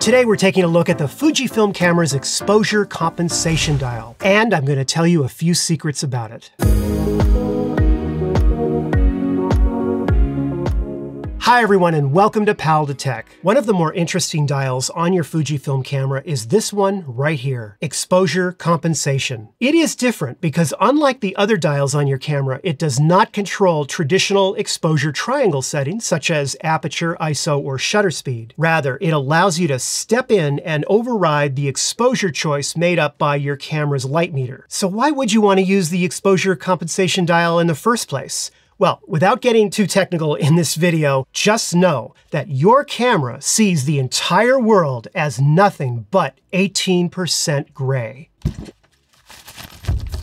Today we're taking a look at the Fujifilm camera's exposure compensation dial, and I'm going to tell you a few secrets about it. Hi everyone and welcome to Pal to Tech. One of the more interesting dials on your Fujifilm camera is this one right here, exposure compensation. It is different because unlike the other dials on your camera, it does not control traditional exposure triangle settings such as aperture, ISO, or shutter speed. Rather, it allows you to step in and override the exposure choice made up by your camera's light meter. So why would you want to use the exposure compensation dial in the first place? Well, without getting too technical in this video, just know that your camera sees the entire world as nothing but 18% gray.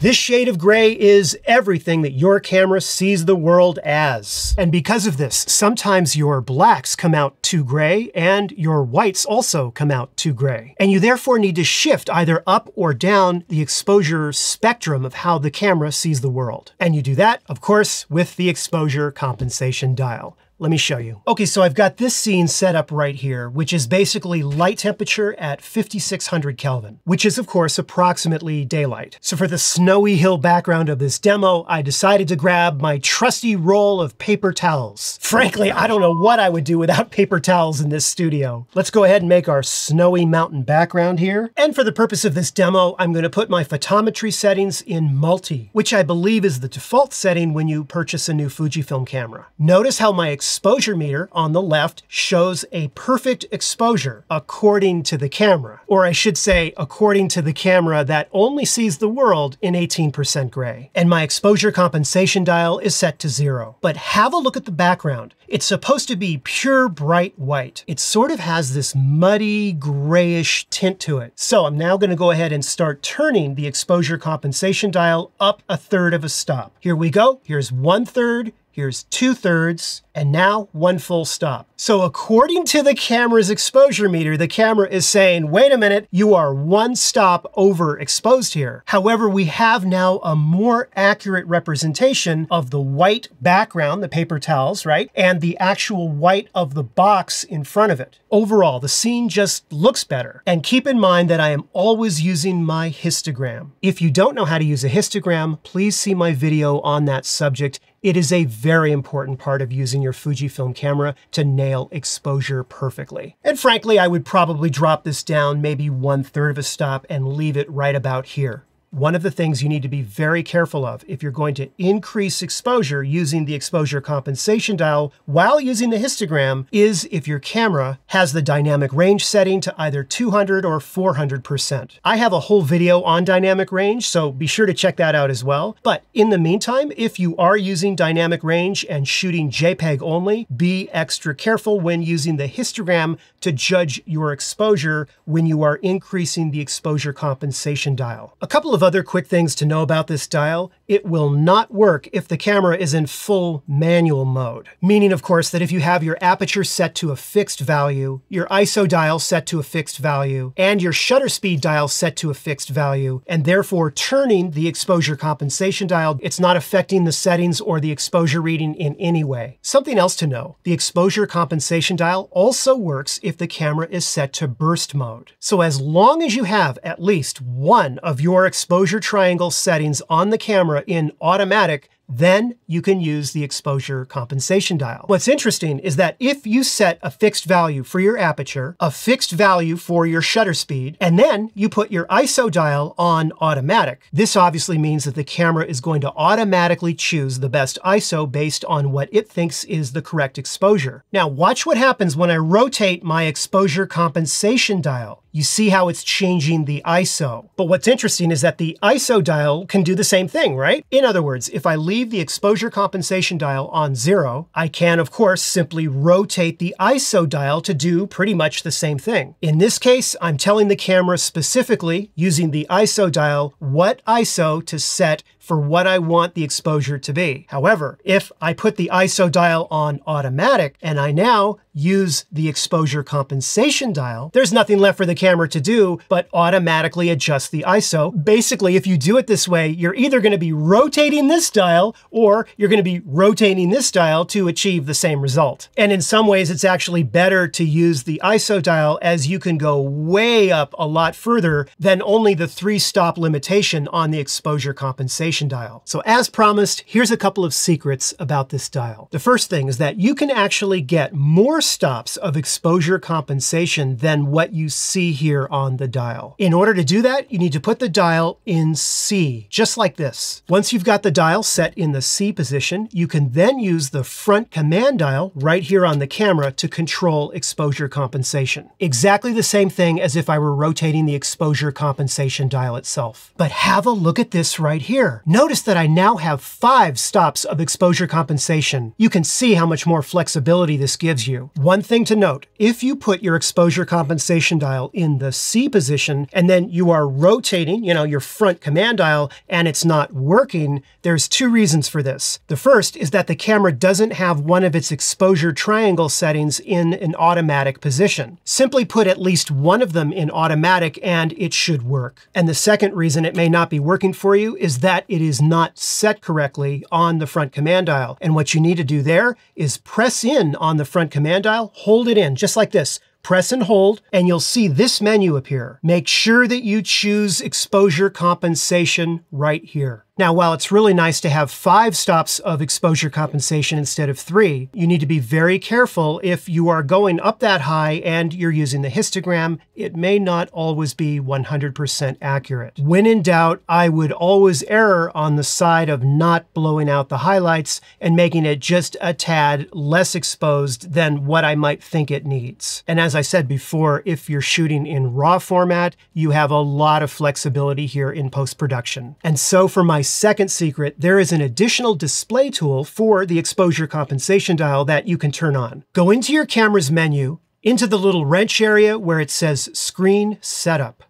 This shade of gray is everything that your camera sees the world as. And because of this, sometimes your blacks come out too gray and your whites also come out too gray. And you therefore need to shift either up or down the exposure spectrum of how the camera sees the world. And you do that, of course, with the exposure compensation dial. Let me show you. Okay, so I've got this scene set up right here, which is basically light temperature at 5600 Kelvin, which is of course approximately daylight. So for the snowy hill background of this demo, I decided to grab my trusty roll of paper towels. Frankly, I don't know what I would do without paper towels in this studio. Let's go ahead and make our snowy mountain background here. And for the purpose of this demo, I'm going to put my photometry settings in multi, which I believe is the default setting when you purchase a new Fujifilm camera. Notice how my exposure meter on the left shows a perfect exposure according to the camera. Or I should say, according to the camera that only sees the world in 18% gray. And my exposure compensation dial is set to 0. But have a look at the background. It's supposed to be pure bright white. It sort of has this muddy grayish tint to it. So I'm now going to go ahead and start turning the exposure compensation dial up 1/3 of a stop. Here we go. Here's 1/3. Here's 2/3, and now 1 full stop. So according to the camera's exposure meter, the camera is saying, wait a minute, you are 1 stop overexposed here. However, we have now a more accurate representation of the white background, the paper towels, right? And the actual white of the box in front of it. Overall, the scene just looks better. And keep in mind that I am always using my histogram. If you don't know how to use a histogram, please see my video on that subject. It is a very important part of using your Fujifilm camera to nail exposure perfectly. And frankly, I would probably drop this down maybe 1/3 of a stop and leave it right about here. One of the things you need to be very careful of if you're going to increase exposure using the exposure compensation dial while using the histogram is if your camera has the dynamic range setting to either 200 or 400%. I have a whole video on dynamic range, so be sure to check that out as well. But in the meantime, if you are using dynamic range and shooting JPEG only, be extra careful when using the histogram to judge your exposure when you are increasing the exposure compensation dial. A couple of other quick things to know about this dial. It will not work if the camera is in full manual mode. Meaning, of course, that if you have your aperture set to a fixed value, your ISO dial set to a fixed value, and your shutter speed dial set to a fixed value, and therefore turning the exposure compensation dial, it's not affecting the settings or the exposure reading in any way. Something else to know, the exposure compensation dial also works if the camera is set to burst mode. So as long as you have at least one of your exposure triangle settings on the camera in automatic, then you can use the exposure compensation dial. What's interesting is that if you set a fixed value for your aperture, a fixed value for your shutter speed, and then you put your ISO dial on automatic, this obviously means that the camera is going to automatically choose the best ISO based on what it thinks is the correct exposure. Now watch what happens when I rotate my exposure compensation dial. You see how it's changing the ISO. But what's interesting is that the ISO dial can do the same thing, right? In other words, if I leave the exposure compensation dial on 0, I can, of course, simply rotate the ISO dial to do pretty much the same thing. In this case, I'm telling the camera specifically, using the ISO dial, what ISO to set for what I want the exposure to be. However, if I put the ISO dial on automatic and I now use the exposure compensation dial, there's nothing left for the camera to do but automatically adjust the ISO. Basically, if you do it this way, you're either going to be rotating this dial or you're going to be rotating this dial to achieve the same result. And in some ways, it's actually better to use the ISO dial, as you can go way up a lot further than only the 3-stop limitation on the exposure compensation dial. So as promised, here's a couple of secrets about this dial. The first thing is that you can actually get more stops of exposure compensation than what you see here on the dial. In order to do that, you need to put the dial in C, just like this. Once you've got the dial set in the C position, you can then use the front command dial right here on the camera to control exposure compensation. Exactly the same thing as if I were rotating the exposure compensation dial itself. But have a look at this right here. Notice that I now have 5 stops of exposure compensation. You can see how much more flexibility this gives you. One thing to note, if you put your exposure compensation dial in the C position and then you are rotating, your front command dial, and it's not working, there's 2 reasons for this. The first is that the camera doesn't have one of its exposure triangle settings in an automatic position. Simply put at least one of them in automatic and it should work. And the second reason it may not be working for you is that it is not set correctly on the front command dial. And what you need to do there is press in on the front command dial, hold it in, just like this. Press and hold, and you'll see this menu appear. Make sure that you choose exposure compensation right here. Now, while it's really nice to have 5 stops of exposure compensation instead of 3, you need to be very careful if you are going up that high and you're using the histogram. It may not always be 100% accurate. When in doubt, I would always err on the side of not blowing out the highlights and making it just a tad less exposed than what I might think it needs. And as I said before, if you're shooting in RAW format, you have a lot of flexibility here in post-production. And so for my second secret, there is an additional display tool for the exposure compensation dial that you can turn on. Go into your camera's menu, into the little wrench area where it says Screen Setup.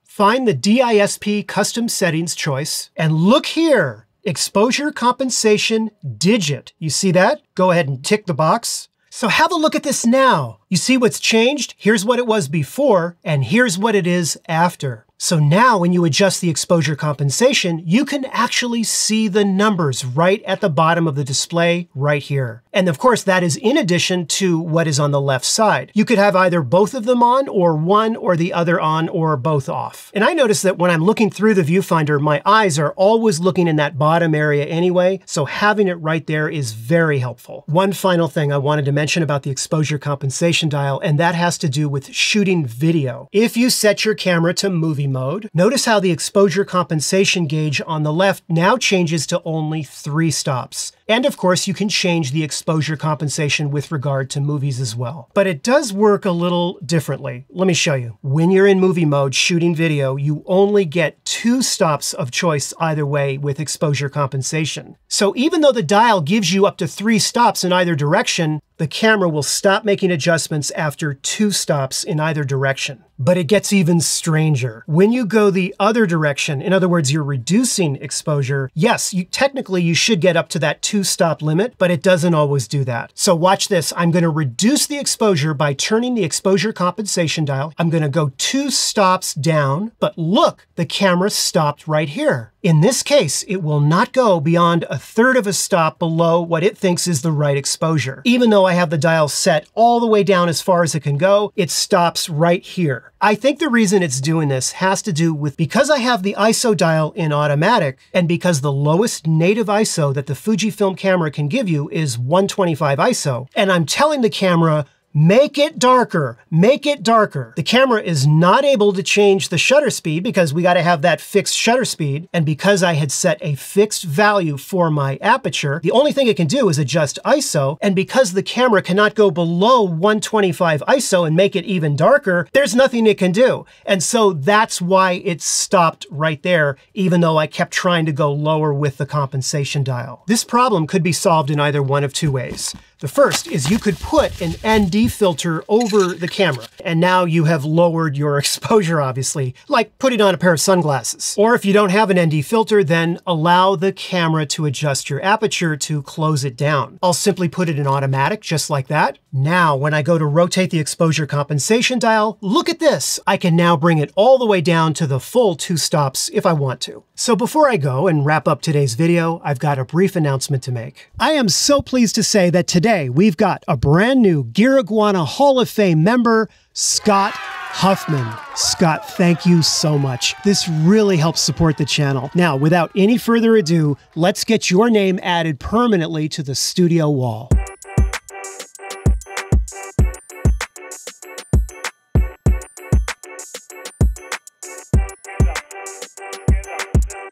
Find the DISP Custom Settings choice, and look here, Exposure Compensation Digit. You see that? Go ahead and tick the box. So have a look at this now. You see what's changed? Here's what it was before, and here's what it is after. So now when you adjust the exposure compensation, you can actually see the numbers right at the bottom of the display right here. And of course, that is in addition to what is on the left side. You could have either both of them on, or one or the other on, or both off. And I notice that when I'm looking through the viewfinder, my eyes are always looking in that bottom area anyway, so having it right there is very helpful. One final thing I wanted to mention about the exposure compensation dial, and that has to do with shooting video. If you set your camera to movie mode, notice how the exposure compensation gauge on the left now changes to only 3 stops. And of course, you can change the exposure compensation with regard to movies as well. But it does work a little differently. Let me show you. When you're in movie mode shooting video, you only get 2 stops of choice either way with exposure compensation. So even though the dial gives you up to 3 stops in either direction, the camera will stop making adjustments after 2 stops in either direction. But it gets even stranger. When you go the other direction, in other words, you're reducing exposure, yes, technically you should get up to that 2-stop limit, but it doesn't always do that. So watch this. I'm going to reduce the exposure by turning the exposure compensation dial. I'm going to go 2 stops down, but look, the camera stopped right here. In this case, it will not go beyond 1/3 of a stop below what it thinks is the right exposure. Even though I have the dial set all the way down as far as it can go, it stops right here. I think the reason it's doing this has to do with because I have the ISO dial in automatic, and because the lowest native ISO that the Fujifilm camera can give you is 125 ISO, and I'm telling the camera, make it darker, make it darker. The camera is not able to change the shutter speed because we got to have that fixed shutter speed. And because I had set a fixed value for my aperture, the only thing it can do is adjust ISO. And because the camera cannot go below 125 ISO and make it even darker, there's nothing it can do. And so that's why it stopped right there, even though I kept trying to go lower with the compensation dial. This problem could be solved in either one of 2 ways. The first is you could put an ND filter over the camera, and now you have lowered your exposure, obviously, like putting on a pair of sunglasses. Or if you don't have an ND filter, then allow the camera to adjust your aperture to close it down. I'll simply put it in automatic, just like that. Now, when I go to rotate the exposure compensation dial, look at this. I can now bring it all the way down to the full 2 stops if I want to. So before I go and wrap up today's video, I've got a brief announcement to make. I am so pleased to say that today we've got a brand new Geariguana Hall of Fame member, Scott Huffman. Scott, thank you so much. This really helps support the channel. Now, without any further ado, let's get your name added permanently to the studio wall.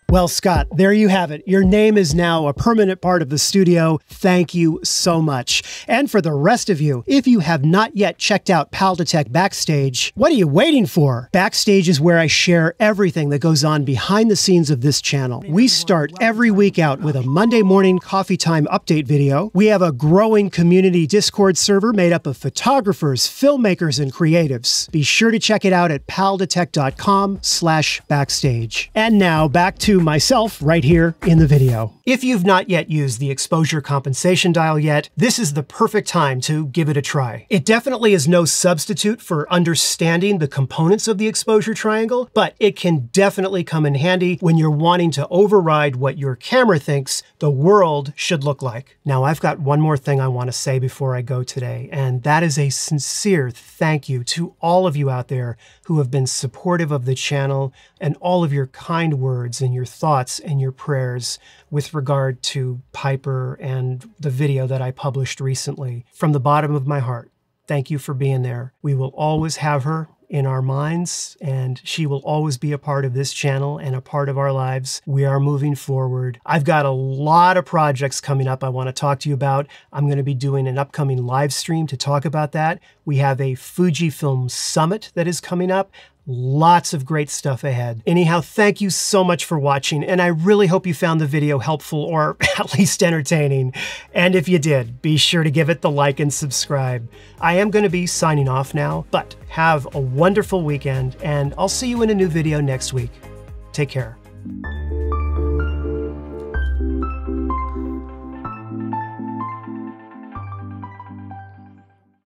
Well, Scott, there you have it. Your name is now a permanent part of the studio. Thank you so much. And for the rest of you, if you have not yet checked out Paldetech Backstage, what are you waiting for? Backstage is where I share everything that goes on behind the scenes of this channel. We start every week out with a Monday morning coffee time update video. We have a growing community Discord server made up of photographers, filmmakers, and creatives. Be sure to check it out at paldetech.com/backstage. And now back to myself right here in the video. If you've not yet used the exposure compensation dial yet, this is the perfect time to give it a try. It definitely is no substitute for understanding the components of the exposure triangle, but it can definitely come in handy when you're wanting to override what your camera thinks the world should look like. Now, I've got one more thing I want to say before I go today, and that is a sincere thank you to all of you out there who have been supportive of the channel and all of your kind words and your thoughts and your prayers with regard to Piper and the video that I published recently. From the bottom of my heart, thank you for being there. We will always have her in our minds, and she will always be a part of this channel and a part of our lives. We are moving forward. I've got a lot of projects coming up I want to talk to you about. I'm going to be doing an upcoming live stream to talk about that. We have a Fujifilm Summit that is coming up. Lots of great stuff ahead. Anyhow, thank you so much for watching, and I really hope you found the video helpful or at least entertaining. And if you did, be sure to give it the like and subscribe. I am going to be signing off now, but have a wonderful weekend, and I'll see you in a new video next week. Take care.